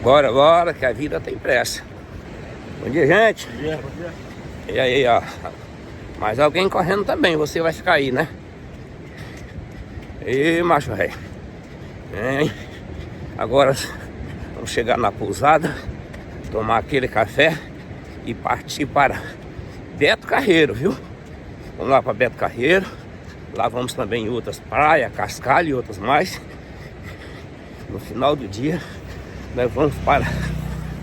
Bora, bora, que a vida tem pressa. Bom dia, gente. Bom dia, bom dia. E aí, ó. Mais alguém correndo também, você vai ficar aí, né? E macho rei. Vem. Agora vamos chegar na pousada, tomar aquele café e partir para Beto Carreiro, viu? Vamos lá para Beto Carreiro. Lá vamos também em outras praias, Cascalho e outras mais. No final do dia nós vamos para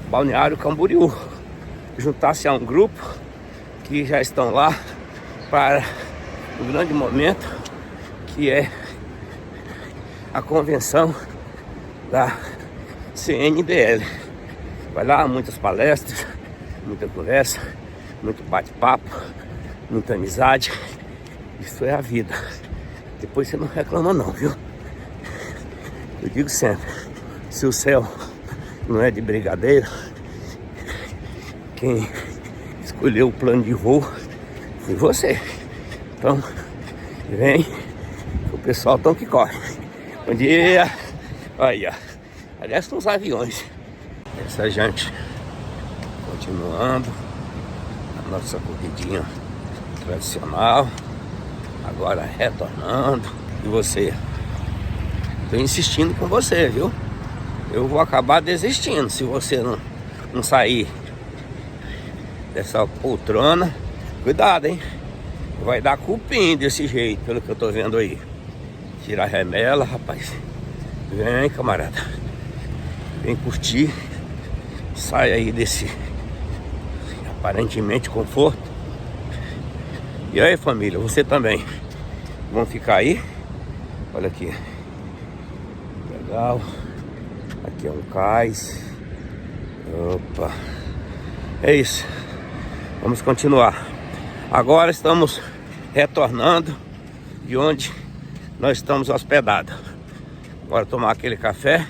Balneário Camboriú, juntar-se a um grupo que já estão lá para um grande momento, que é a convenção da CNDL. Vai lá, muitas palestras, muita conversa, muito bate-papo, muita amizade. Isso é a vida. Depois você não reclama não, viu? Eu digo sempre, se o céu não é de brigadeiro, quem escolheu o plano de voo foi você. Então, vem, o pessoal tão que corre. Bom dia. Aí, ó. Aliás, são os aviões. Essa gente continuando a nossa corridinha tradicional. Agora retornando. E você? Tô insistindo com você, viu? Eu vou acabar desistindo se você não sair dessa poltrona. Cuidado, hein? Vai dar cupim desse jeito, pelo que eu tô vendo aí. Tira a remela, rapaz. Vem, camarada. Vem curtir. Sai aí desse aparentemente conforto. E aí, família, você também. Vão ficar aí? Olha aqui. Legal. Aqui é um cais. Opa. É isso. Vamos continuar. Agora estamos retornando de onde nós estamos hospedados. Agora tomar aquele café